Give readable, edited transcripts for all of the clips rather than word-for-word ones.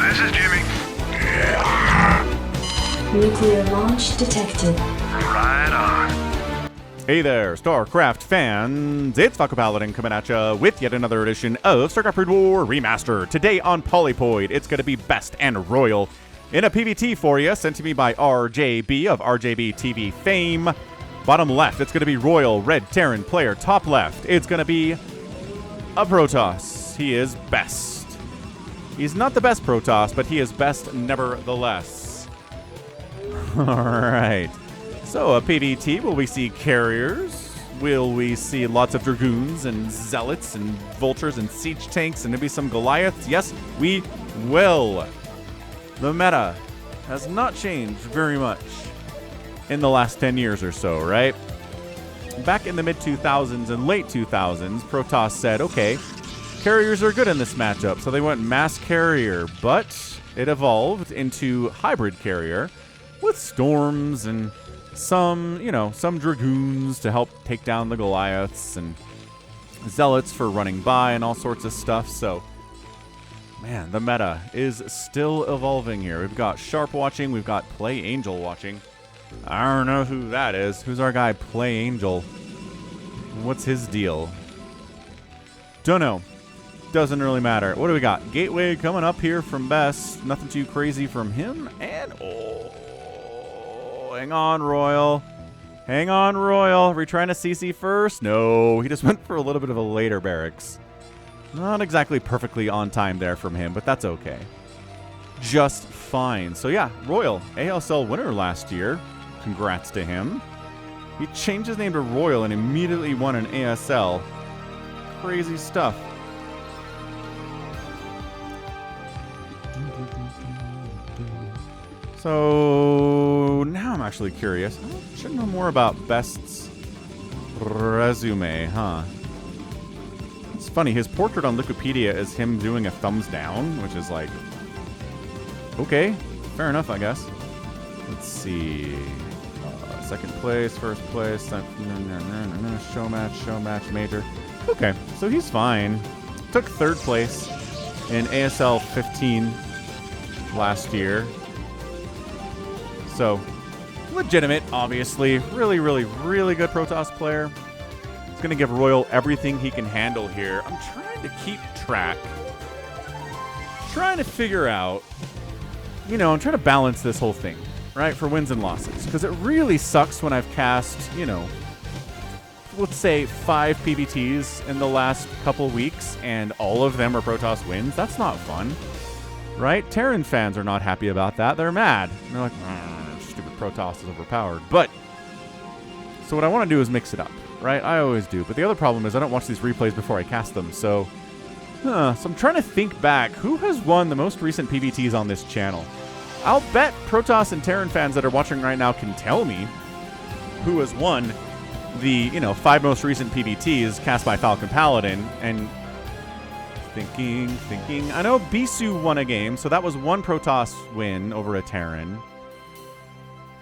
This is Jimmy. Nuclear launch detected. Right on. Hey there, StarCraft fans! It's Falco Paladin coming at ya with yet another edition of StarCraft Brood War Remastered. Today on Polypoid, it's going to be Best and RoyaL in a PvT for you, sent to me by RJB of RJB TV fame. Bottom left, it's going to be RoyaL Red Terran player. Top left, it's going to be a Protoss. He is best. He's not the best Protoss, but he is best nevertheless. Alright. So, a PvT, will we see carriers? Will we see lots of Dragoons and Zealots and Vultures and Siege Tanks and maybe some Goliaths? Yes, we will. The meta has not changed very much in the last 10 years or so, right? Back in the mid-2000s and late 2000s, Protoss said, okay, carriers are good in this matchup, so they went mass carrier, but it evolved into hybrid carrier with storms and some Dragoons to help take down the Goliaths and Zealots for running by and all sorts of stuff. So, man, the meta is still evolving here. We've got Sharp watching. We've got Play Angel watching. I don't know who that is. Who's our guy, Play Angel? What's his deal? Don't know. Doesn't really matter. What do we got? Gateway coming up here from Best. Nothing too crazy from him. And, hang on, RoyaL. Hang on, RoyaL. Are we trying to CC first? No, he just went for a little bit of a later barracks. Not exactly perfectly on time there from him, but that's okay. Just fine. So yeah, RoyaL, ASL winner last year. Congrats to him. He changed his name to RoyaL and immediately won an ASL. Crazy stuff. So now I'm actually curious. I should know more about Best's resume, huh? It's funny, his portrait on Wikipedia is him doing a thumbs down, which is like, okay, fair enough, I guess. Let's see. Second place, first place, show match, major. Okay, so he's fine. Took third place in ASL 15 last year. So, legitimate, obviously. Really, really, really good Protoss player. He's going to give RoyaL everything he can handle here. I'm trying to keep track. Trying to figure out, I'm trying to balance this whole thing, right, for wins and losses. Because it really sucks when I've cast, let's say 5 PvTs in the last couple weeks, and all of them are Protoss wins. That's not fun, right? Terran fans are not happy about that. They're mad. They're like, stupid Protoss is overpowered. But, so what I want to do is mix it up, right? I always do. But the other problem is I don't watch these replays before I cast them. So I'm trying to think back. Who has won the most recent PvTs on this channel? I'll bet Protoss and Terran fans that are watching right now can tell me who has won the, 5 most recent PvTs cast by Falcon Paladin. And thinking. I know Bisu won a game, so that was one Protoss win over a Terran.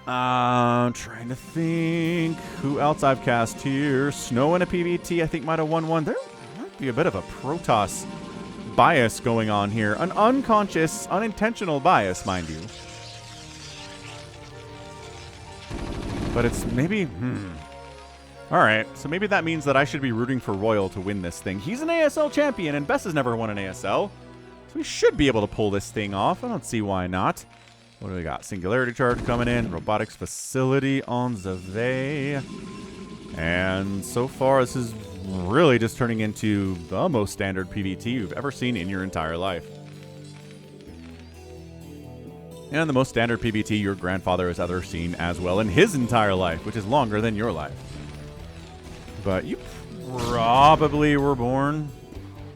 Trying to think who else I've cast here. Snow in a PvT, I think, might have won one. There might be a bit of a Protoss bias going on here. An unconscious, unintentional bias, mind you. But it's maybe... Alright, so maybe that means that I should be rooting for RoyaL to win this thing. He's an ASL champion, and Best has never won an ASL. So we should be able to pull this thing off. I don't see why not. What do we got? Singularity charge coming in. Robotics facility on the way. And so far, this is really just turning into the most standard PvT you've ever seen in your entire life. And the most standard PvT your grandfather has ever seen as well in his entire life, which is longer than your life. But you probably were born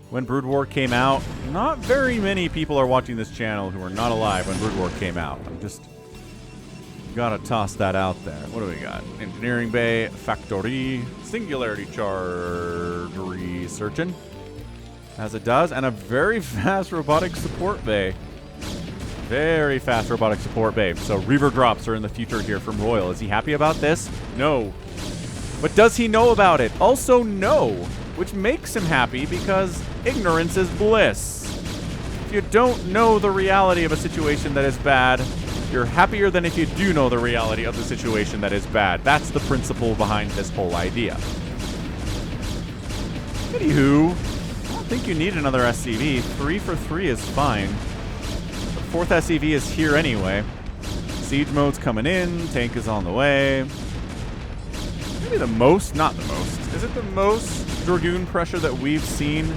when Brood War came out. Not very many people are watching this channel who are not alive when Brood War came out. I'm just gotta toss that out there. What do we got? Engineering Bay, Factory, Singularity Charge, researching, as it does, and a very fast robotic support bay. Very fast robotic support bay. So Reaver drops are in the future here from RoyaL. Is he happy about this? No. But does he know about it? Also no. Which makes him happy because ignorance is bliss. If you don't know the reality of a situation that is bad, you're happier than if you do know the reality of the situation that is bad. That's the principle behind this whole idea. Anywho, I don't think you need another SCV. 3 for 3 is fine. The 4th SCV is here anyway. Siege mode's coming in. Tank is on the way. Maybe the most, not the most. Is it the most Dragoon pressure that we've seen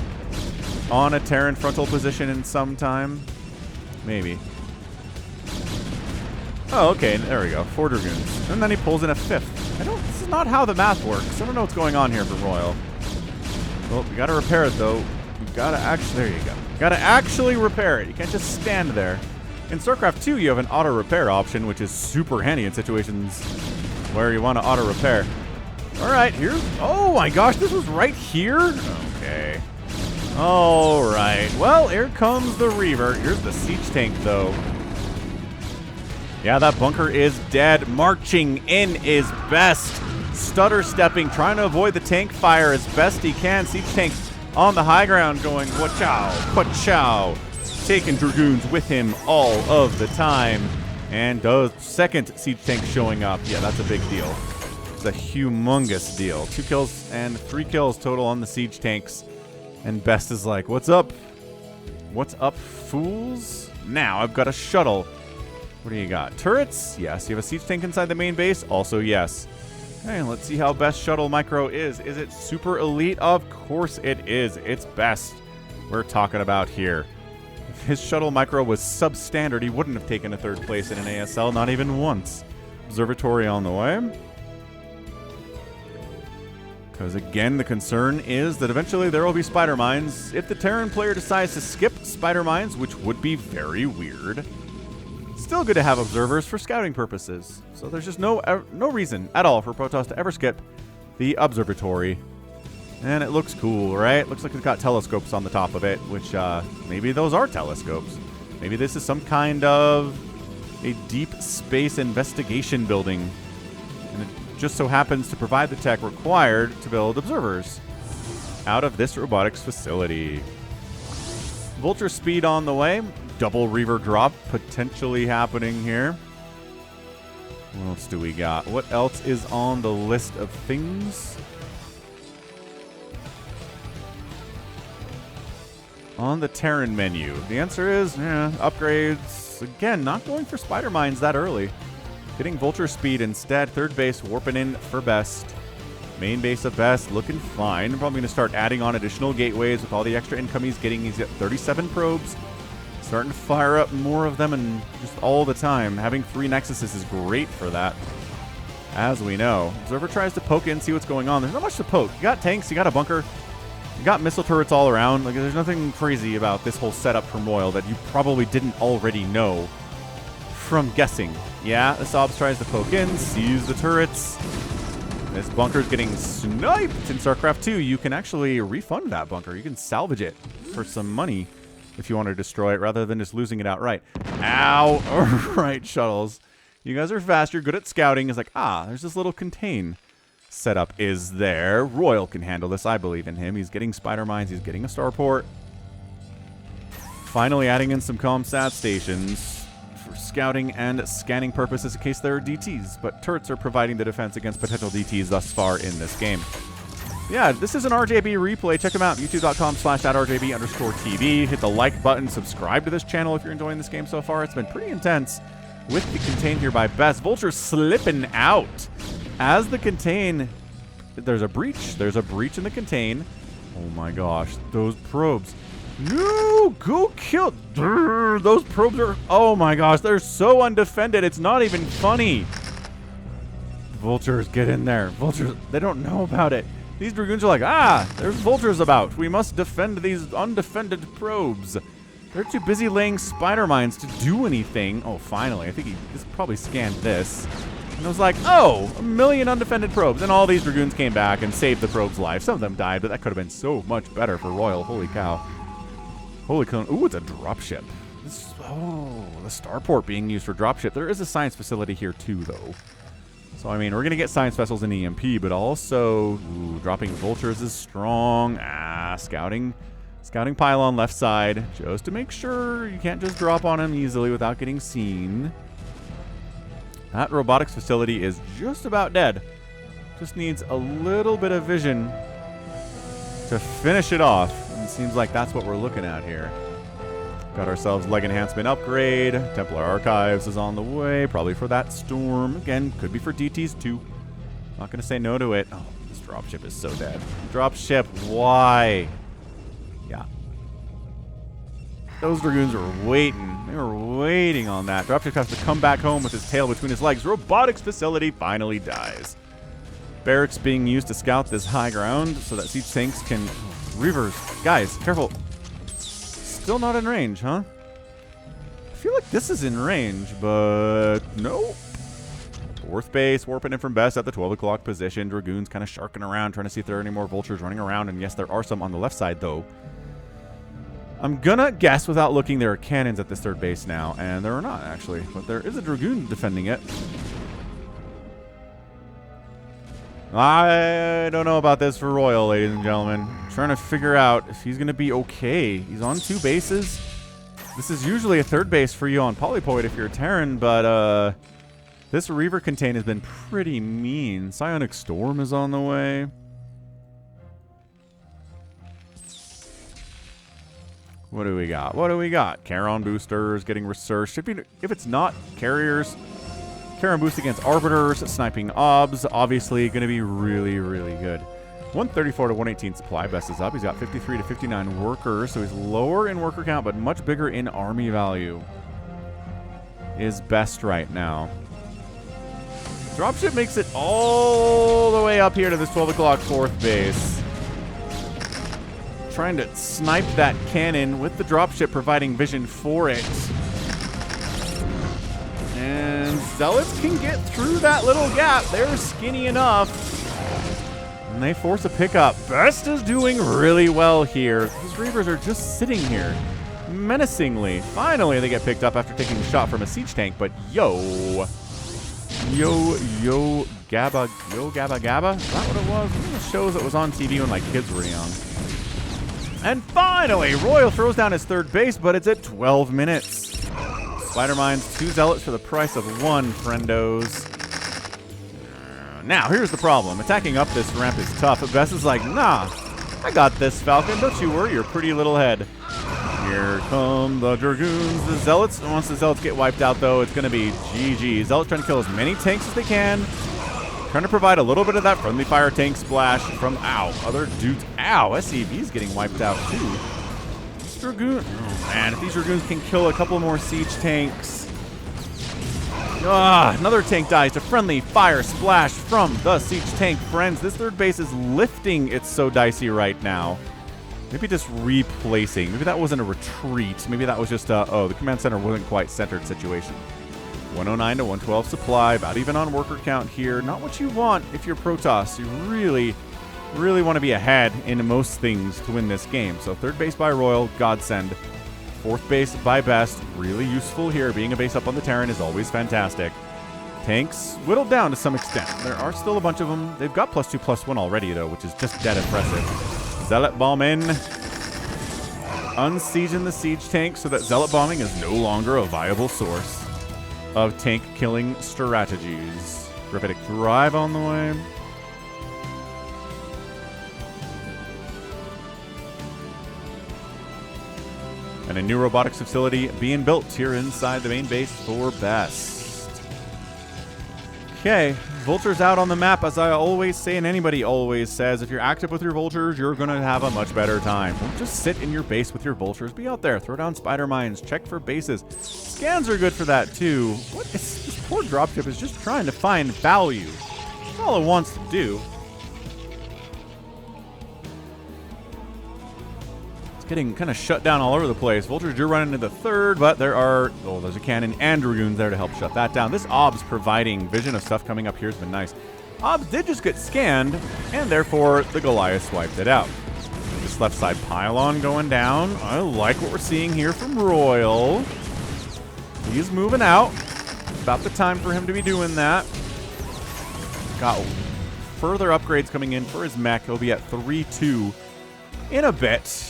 on a Terran frontal position in some time? Maybe. Oh, okay, there we go. 4 Dragoons. And then he pulls in a 5th. This is not how the math works. I don't know what's going on here for RoyaL. Well, we gotta repair it, though. You gotta actually... There you go. You gotta actually repair it. You can't just stand there. In StarCraft 2, you have an auto-repair option, which is super handy in situations where you want to auto-repair. Alright, here... Oh my gosh, this was right here? Okay. Alright. Well, here comes the Reaver. Here's the siege tank, though. Yeah, that bunker is dead. Marching in is best. Stutter-stepping, trying to avoid the tank fire as best he can. Siege tank on the high ground going, wa-chow, wa-chow. Taking Dragoons with him all of the time. And the second siege tank showing up. Yeah, that's a big deal. It's a humongous deal. 2 kills and 3 kills total on the siege tanks. And Best is like, what's up? What's up, fools? Now I've got a shuttle. What do you got? Turrets? Yes. You have a siege tank inside the main base? Also yes. Okay, let's see how Best shuttle micro is. Is it super elite? Of course it is. It's Best we're talking about here. If his shuttle micro was substandard, he wouldn't have taken a 3rd place in an ASL, not even once. Observatory on the way. Because again, the concern is that eventually there will be spider mines. If the Terran player decides to skip spider mines, which would be very weird, still good to have observers for scouting purposes. So there's just no reason at all for Protoss to ever skip the observatory. And it looks cool, right? Looks like it's got telescopes on the top of it, which maybe those are telescopes. Maybe this is some kind of a deep space investigation building. And it just so happens to provide the tech required to build observers out of this robotics facility. Vulture speed on the way. Double Reaver drop potentially happening here. What else do we got? What else is on the list of things? On the Terran menu, the answer is, upgrades. Again, not going for spider mines that early. Getting Vulture speed instead. 3rd base warping in for Best. Main base of Best looking fine. Probably going to start adding on additional gateways with all the extra income he's getting. He's got 37 probes. Starting to fire up more of them and just all the time. Having 3 Nexuses is great for that, as we know. Observer tries to poke in, see what's going on. There's not much to poke. You got tanks, you got a bunker. You got missile turrets all around. Like, there's nothing crazy about this whole setup from RoyaL that you probably didn't already know from guessing. Yeah, the Sobs tries to poke in, sees the turrets. This bunker's getting sniped. In StarCraft 2, you can actually refund that bunker. You can salvage it for some money if you want to destroy it rather than just losing it outright. Ow! All right, shuttles. You guys are fast. You're good at scouting. It's like, there's this little contain setup is there. RoyaL can handle this. I believe in him. He's getting spider mines. He's getting a starport. Finally adding in some ComSat stations for scouting and scanning purposes in case there are DTs. But turrets are providing the defense against potential DTs thus far in this game. Yeah, this is an RJB replay. Check them out. youtube.com/@RJB_TV. Hit the like button. Subscribe to this channel if you're enjoying this game so far. It's been pretty intense with the contain here by Best. Vulture slipping out. As the contain, there's a breach. There's a breach in the contain. Oh my gosh, those probes. No, go kill. Those probes are, oh my gosh, they're so undefended. It's not even funny. Vultures, get in there. Vultures, they don't know about it. These Dragoons are like, there's vultures about. We must defend these undefended probes. They're too busy laying spider mines to do anything. Oh, finally. I think he just probably scanned this. And it was like, a million undefended probes. And all these Dragoons came back and saved the probe's life. Some of them died, but that could have been so much better for RoyaL. Holy cow. Holy cow. Ooh, it's a dropship. The starport being used for dropship. There is a science facility here too, though. So, I mean, we're going to get science vessels in EMP, but also dropping vultures is strong. Scouting Scouting pylon left side, just to make sure you can't just drop on him easily without getting seen. That robotics facility is just about dead. Just needs a little bit of vision to finish it off. And it seems like that's what we're looking at here. Got ourselves leg enhancement upgrade. Templar Archives is on the way, probably for that storm. Again, could be for DTs too. Not going to say no to it. Oh, this dropship is so dead. Dropship, why? Yeah. Those Dragoons were waiting. They were waiting on that. Dropship has to come back home with his tail between his legs. Robotics facility finally dies. Barracks being used to scout this high ground so that siege tanks can... Reavers, guys, careful. Still not in range, huh? I feel like this is in range, but nope. Fourth base, warping in from best at the 12 o'clock position. Dragoons kind of sharking around, trying to see if there are any more vultures running around. And yes, there are some on the left side, though. I'm gonna guess without looking there are cannons at this third base now. And there are not, actually. But there is a Dragoon defending it. I don't know about this for RoyaL, ladies and gentlemen. I'm trying to figure out if he's going to be okay. He's on 2 bases. This is usually a third base for you on Polypoid if you're a Terran, but this Reaver contain has been pretty mean. Psionic Storm is on the way. What do we got? What do we got? Charon boosters getting researched. If it's not carriers... Charon boost against Arbiters, sniping Obs, obviously going to be really, really good. 134 to 118 supply best is up. He's got 53 to 59 workers, so he's lower in worker count, but much bigger in army value. Is best right now. Dropship makes it all the way up here to this 12 o'clock 4th base. Trying to snipe that cannon with the dropship providing vision for it. And Zealots can get through that little gap. They're skinny enough. And they force a pickup. Best is doing really well here. These Reavers are just sitting here menacingly. Finally, they get picked up after taking a shot from a siege tank. But yo Gabba Gabba? Is that what it was? One of the shows that was on TV when my kids were young. And finally, RoyaL throws down his third base, but it's at 12 minutes. Spider Mines, 2 Zealots for the price of 1, friendos. Now, here's the problem. Attacking up this ramp is tough, but Bess is like, nah, I got this, Falcon. Don't you worry your pretty little head. Here come the Dragoons, the Zealots. Once the Zealots get wiped out, though, it's going to be GG. Zealots trying to kill as many tanks as they can. Trying to provide a little bit of that friendly fire tank splash from, other dudes. SCV's getting wiped out, too. Dragoon. Oh, man, if these Dragoons can kill a couple more siege tanks. Another tank dies to friendly fire splash from the siege tank, friends. This third base is lifting. It's so dicey right now. Maybe just replacing. Maybe that wasn't a retreat. Maybe that was just the command center wasn't quite centered situation. 109 to 112 supply. About even on worker count here. Not what you want if you're Protoss. You really want to be ahead in most things to win this game. So third base by RoyaL, godsend. Fourth base by Best, really useful here. Being a base up on the Terran is always fantastic. Tanks whittled down to some extent. There are still a bunch of them. They've got +2/+1 already, though, which is just dead impressive. Zealot bomb in. Unsieging the siege tank so that Zealot bombing is no longer a viable source of tank killing strategies. Graphitic Drive on the way. And a new robotics facility being built here inside the main base for Best. Okay, Vultures out on the map, as I always say, and anybody always says, if you're active with your Vultures, you're going to have a much better time. Don't just sit in your base with your Vultures. Be out there, throw down Spider Mines, check for bases. Scans are good for that, too. This poor dropship is just trying to find value. That's all it wants to do. Getting kind of shut down all over the place. Vultures do run into the third, but there's a cannon and Dragoons there to help shut that down. This Obs providing vision of stuff coming up here has been nice. Obs did just get scanned, and therefore the Goliath swiped it out. This left side pylon going down. I like what we're seeing here from RoyaL. He's moving out. About the time for him to be doing that. Got further upgrades coming in for his mech. He'll be at 3-2 in a bit.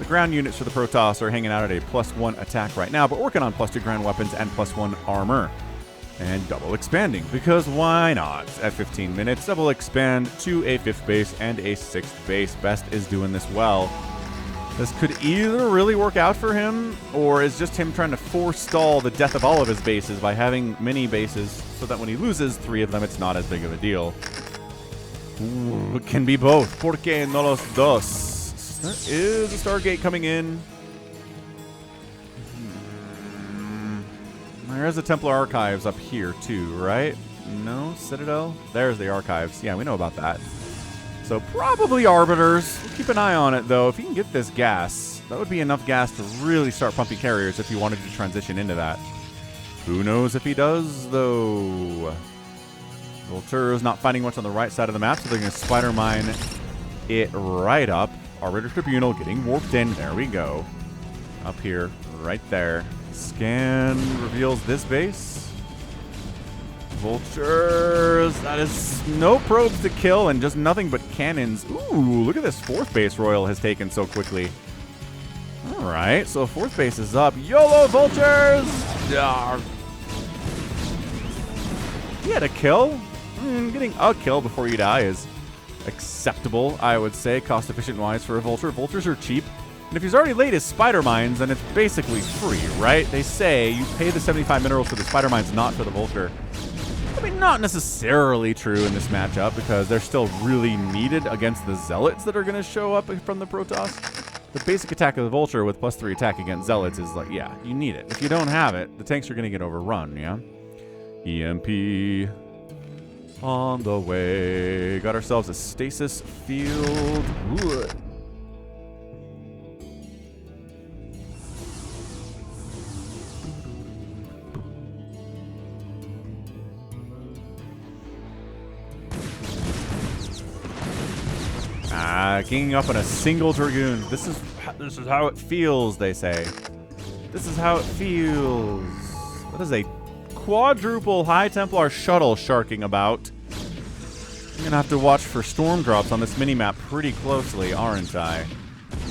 The ground units for the Protoss are hanging out at a +1 attack right now, but working on +2 ground weapons and +1 armor. And double expanding, because why not? At 15 minutes, double expand to a 5th base and a 6th base. Best is doing this well. This could either really work out for him, or is just him trying to forestall the death of all of his bases by having mini bases, so that when he loses 3 of them, it's not as big of a deal. Ooh, it can be both. ¿Por qué no los dos? There is a Stargate coming in. There's the Templar Archives up here, too, right? No? Citadel? There's the Archives. Yeah, we know about that. So probably Arbiters. We'll keep an eye on it, though. If you can get this gas, that would be enough gas to really start pumping carriers if you wanted to transition into that. Who knows if he does, though? Vulture's not finding much on the right side of the map, so they're going to Spider Mine it right up. Arbiter Tribunal getting warped in. There we go. Up here, right there. Scan reveals this base. Vultures. That is no probes to kill and just nothing but cannons. Ooh, look at this 4th base RoyaL has taken so quickly. All right, so 4th base is up. YOLO Vultures! He had a kill. Getting a kill before you die is acceptable, I would say, cost-efficient wise for a Vulture. Vultures are cheap. And if he's already laid his Spider Mines, then it's basically free, right? They say you pay the 75 minerals for the Spider Mines, not for the Vulture. I mean, not necessarily true in this matchup, because they're still really needed against the Zealots that are going to show up from the Protoss. The basic attack of the Vulture with +3 attack against Zealots is like, yeah, you need it. If you don't have it, the tanks are going to get overrun, yeah? EMP on the way. Got ourselves a stasis field. Ooh. Ganging up on a single Dragoon. This is how it feels, they say. This is how it feels. That is a quadruple High Templar shuttle sharking about. I'm gonna have to watch for storm drops on this mini-map pretty closely, aren't I?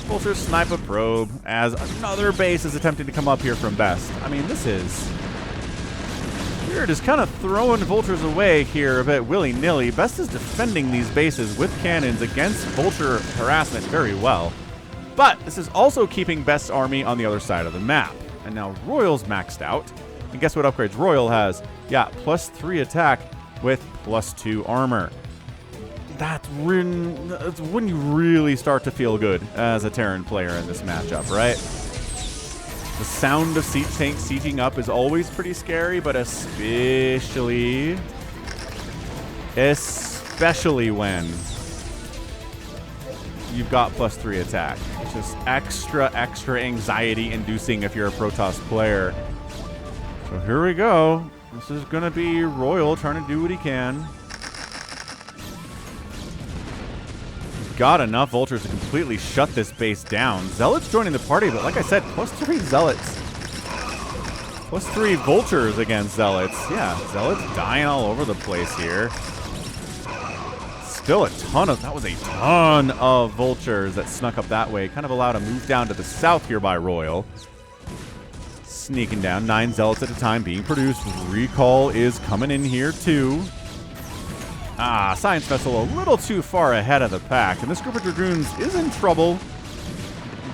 Vultures snipe a probe as another base is attempting to come up here from Best. I mean, this is... We're just kind of throwing Vultures away here a bit willy-nilly. Best is defending these bases with cannons against Vulture harassment very well. But this is also keeping Best's army on the other side of the map. And now RoyaL's maxed out. And guess what upgrades RoyaL has? Yeah, +3 attack with +2 armor. That's when you really start to feel good as a Terran player in this matchup, right? The sound of siege tanks sieging up is always pretty scary, but especially when you've got +3 attack. It's just extra anxiety inducing if you're a Protoss player. So here we go. This is going to be RoyaL trying to do what he can. Got enough Vultures to completely shut this base down. Zealots joining the party, but like I said, +3 Zealots. +3 Vultures against Zealots. Yeah, Zealots dying all over the place here. Still a ton of... That was a ton of Vultures that snuck up that way. Kind of allowed a move down to the south here by RoyaL. Sneaking down. 9 Zealots at a time being produced. Recall is coming in here too. Science Vessel a little too far ahead of the pack. And this group of Dragoons is in trouble.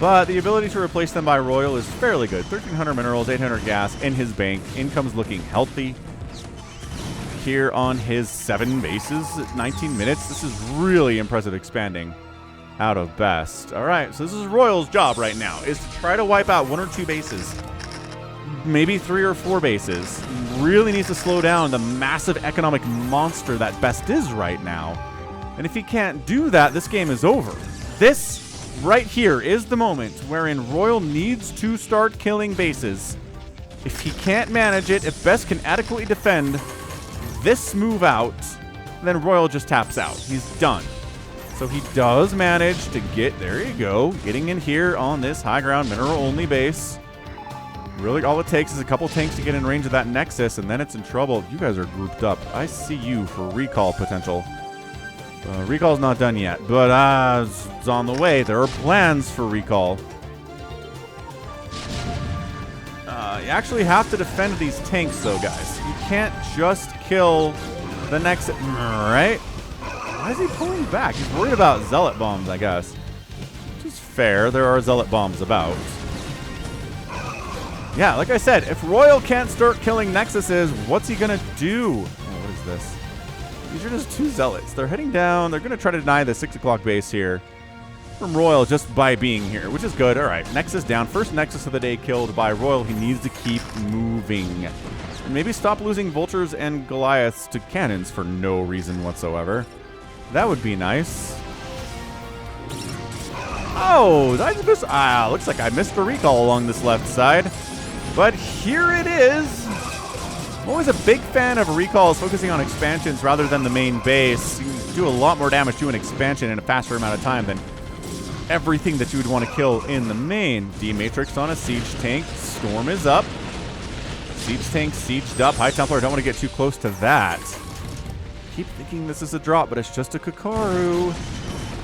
But the ability to replace them by RoyaL is fairly good. 1,300 minerals, 800 gas in his bank. Income's looking healthy. Here on his 7 bases at 19 minutes. This is really impressive expanding out of Best. All right, so this is RoyaL's job right now, is to try to wipe out 1 or 2 bases. Maybe 3 or 4 bases. Really needs to slow down the massive economic monster that Best is right now. And if he can't do that, this game is over. This right here is the moment wherein RoyaL needs to start killing bases. If he can't manage it, if Best can adequately defend this move out, then RoyaL just taps out. He's done. So he does manage to get, there you go, getting in here on this high ground mineral-only base. Really, all it takes is a couple tanks to get in range of that Nexus, and then it's in trouble. You guys are grouped up. I see you for recall potential. Recall's not done yet, but it's on the way. There are plans for recall. actually have to defend these tanks, though, guys. You can't just kill the next... Right? Why is he pulling back? He's worried about Zealot bombs, I guess. Which is fair. There are Zealot bombs about. Yeah, like I said, if RoyaL can't start killing Nexuses, what's he going to do? Oh, what is this? These are just two Zealots. They're heading down. They're going to try to deny the 6 o'clock base here from RoyaL just by being here, which is good. All right, Nexus down. First Nexus of the day killed by RoyaL. He needs to keep moving. And maybe stop losing Vultures and Goliaths to cannons for no reason whatsoever. That would be nice. Oh, did I just... looks like I missed a recall along this left side. But here it is. I'm always a big fan of recalls focusing on expansions rather than the main base. You can do a lot more damage to an expansion in a faster amount of time than everything that you would want to kill in the main. D-Matrix on a Siege tank. Storm is up. Siege tank sieged up. High Templar, don't want to get too close to that. Keep thinking this is a drop, but it's just a Kakaru.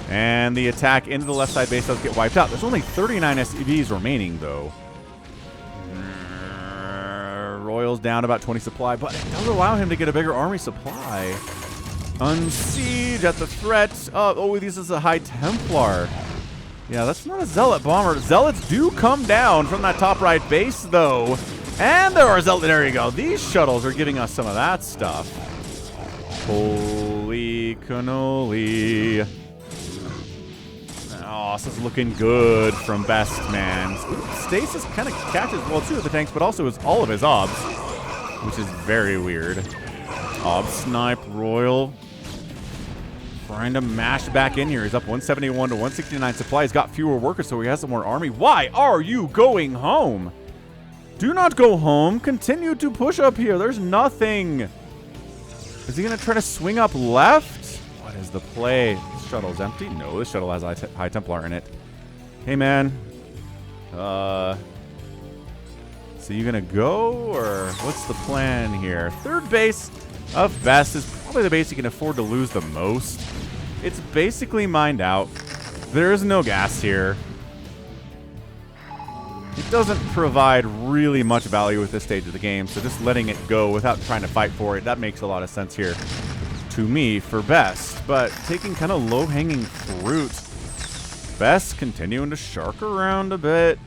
And the attack into the left side base does get wiped out. There's only 39 SCVs remaining, though. RoyaL's down about 20 supply, but it does allow him to get a bigger army supply. Unsiege at the threat of... Oh, this is a High Templar. Yeah, that's not a Zealot bomber. Zealots do come down from that top right base, though. And there are Zealots. There you go. These shuttles are giving us some of that stuff. Holy cannoli. Oh, this is looking good from Best, man. Stasis kind of catches, well, 2 of the tanks, but also is all of his obs, which is very weird. Ob snipe RoyaL. Trying to mash back in here. He's up 171 to 169 supply. He's got fewer workers, so he has some more army. Why are you going home? Do not go home. Continue to push up here. There's nothing. Is he going to try to swing up left? What is the play? This shuttle's empty? No, this shuttle has High Templar in it. Hey, man. So you going to go, or what's the plan here? Third base of Best is probably the base you can afford to lose the most. It's basically mined out. There is no gas here. It doesn't provide really much value at this stage of the game, so just letting it go without trying to fight for it, that makes a lot of sense here to me for Best. But taking kind of low-hanging fruit, Best continuing to shark around a bit.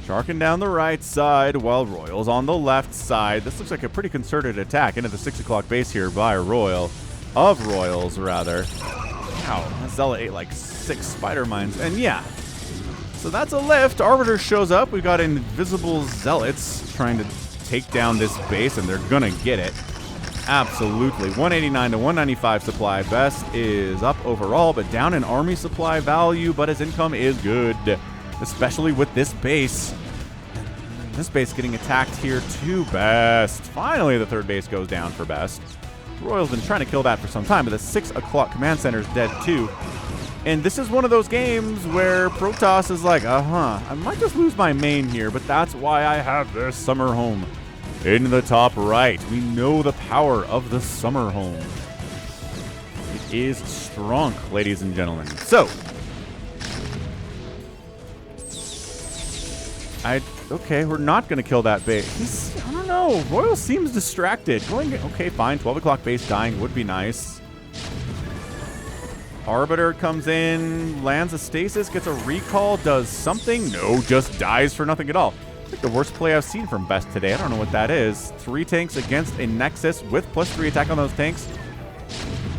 Sharking down the right side while RoyaL's on the left side. This looks like a pretty concerted attack into the 6 o'clock base here by RoyaL. Of RoyaL's, rather. Wow, that Zealot ate like 6 spider mines. And yeah, so that's a lift. Arbiter shows up. We've got invisible Zealots trying to take down this base, and they're going to get it. Absolutely. 189 to 195 supply. Best is up overall, but down in army supply value, but his income is good. Especially with this base. This base getting attacked here too. Best. Finally, the third base goes down for Best. RoyaL's been trying to kill that for some time, but the 6 o'clock command center is dead too. And this is one of those games where Protoss is like, I might just lose my main here, but that's why I have this summer home. In the top right, we know the power of the summer home. It is strong, ladies and gentlemen. So, okay, we're not going to kill that base. I don't know. RoyaL seems distracted. Okay, fine. 12 o'clock base dying would be nice. Arbiter comes in, lands a stasis, gets a recall, does something. No, just dies for nothing at all. I think the worst play I've seen from Best today. I don't know what that is. 3 tanks against a Nexus with +3 attack on those tanks.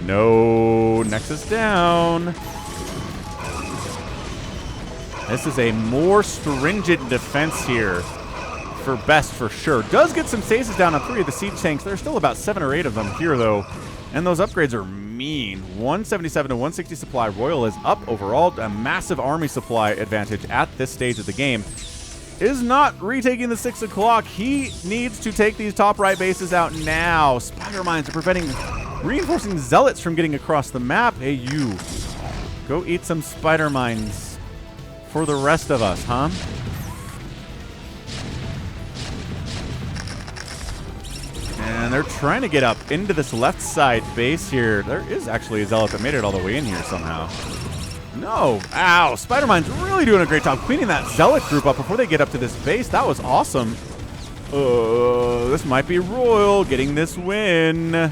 No, Nexus down. This is a more stringent defense here for Best for sure. Does get some stasis down on 3 of the siege tanks. There's still about 7 or 8 of them here, though. And those upgrades are mean. 177 to 160 supply. RoyaL is up overall. A massive army supply advantage at this stage of the game. Is not retaking the 6 o'clock. He needs to take these top right bases out now. Spider mines are preventing reinforcing Zealots from getting across the map. Hey, you. Go eat some spider mines for the rest of us, huh? And they're trying to get up into this left side base here. There is actually a Zealot that made it all the way in here somehow. No. Ow. Spider-Mine's really doing a great job cleaning that Zealot group up before they get up to this base. That was awesome. This might be RoyaL getting this win.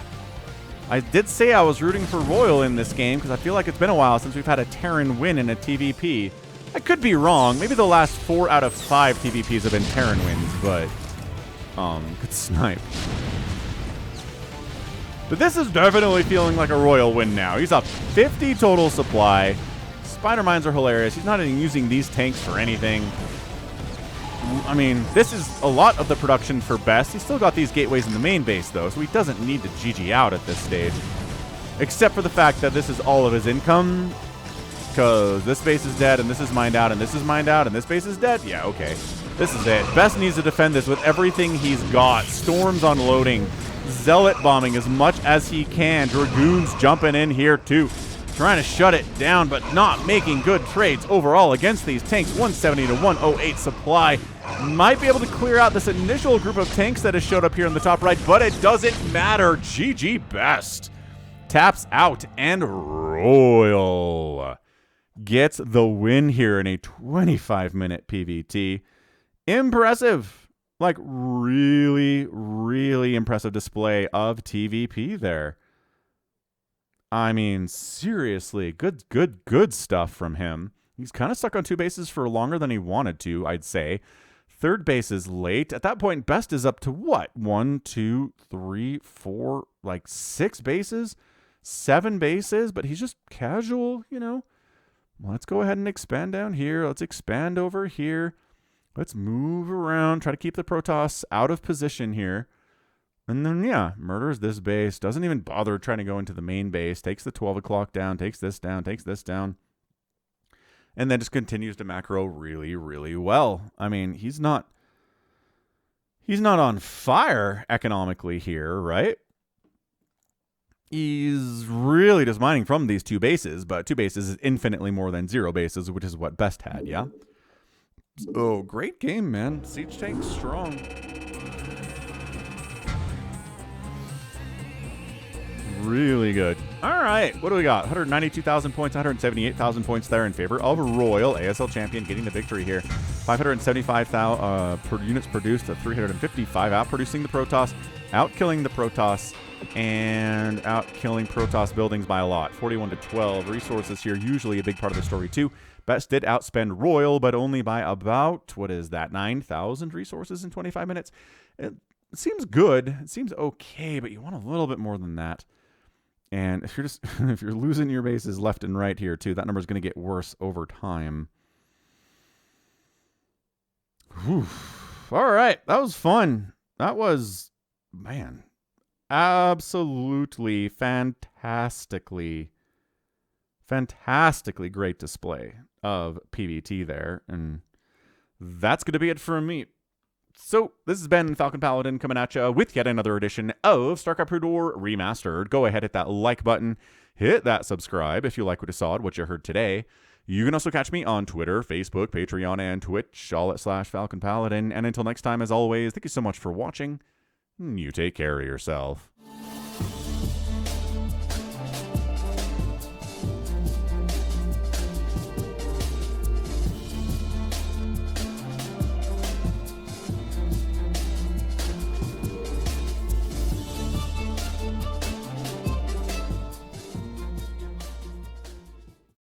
I did say I was rooting for RoyaL in this game because I feel like it's been a while since we've had a Terran win in a TVP. I could be wrong. Maybe the last 4 out of 5 TVPs have been Terran wins, but good snipe. But this is definitely feeling like a RoyaL win now. He's up 50 total supply. Spider-Mines are hilarious. He's not even using these tanks for anything. I mean, this is a lot of the production for Best. He's still got these gateways in the main base, though, so he doesn't need to GG out at this stage. Except for the fact that this is all of his income. Because this base is dead, and this is mined out, and this is mined out, and this base is dead? Yeah, okay. This is it. Best needs to defend this with everything he's got. Storms unloading. Zealot bombing as much as he can. Dragoons jumping in here, too. Trying to shut it down, but not making good trades overall against these tanks. 170 to 108 supply. Might be able to clear out this initial group of tanks that has showed up here in the top right, but it doesn't matter. GG Best. Taps out, and RoyaL gets the win here in a 25-minute PVT. Impressive. Like, really, really impressive display of TVP there. I mean, seriously, good stuff from him. He's kind of stuck on 2 bases for longer than he wanted to, I'd say. 3rd base is late. At that point, Best is up to what? 1, 2, 3, 4, like 6 bases? 7 bases, but he's just casual, you know. Let's go ahead and expand down here. Let's expand over here. Let's move around. Try to keep the Protoss out of position here. And then, yeah, murders this base. Doesn't even bother trying to go into the main base. Takes the 12 o'clock down. Takes this down. Takes this down. And then just continues to macro really, really well. I mean, he's not on fire economically here, right? He's really just mining from these 2 bases, but 2 bases is infinitely more than 0 bases, which is what Best had, yeah? Oh, great game, man. Siege tank strong. Really good. All right, what do we got? 192,000 points, 178,000 points there in favor of RoyaL, ASL champion, getting the victory here. 575,000 per units produced to 355, outproducing the Protoss, outkilling the Protoss, and outkilling Protoss buildings by a lot. 41 to 12. Resources here, usually a big part of the story too. Best did outspend RoyaL, but only by about, what is that, 9,000 resources in 25 minutes. It seems good. It seems okay, but you want a little bit more than that. And if you're just if you're losing your bases left and right here too, that number is going to get worse over time. Whew. All right, that was fun. That was, man, absolutely fantastically great display of PVT there, and that's going to be it from me. So, this has been Falcon Paladin coming at you with yet another edition of StarCraft Remastered. Go ahead, hit that like button, hit that subscribe if you like what you saw, what you heard today. You can also catch me on Twitter, Facebook, Patreon, and Twitch, all at /Falcon Paladin. And until next time, as always, thank you so much for watching. You take care of yourself.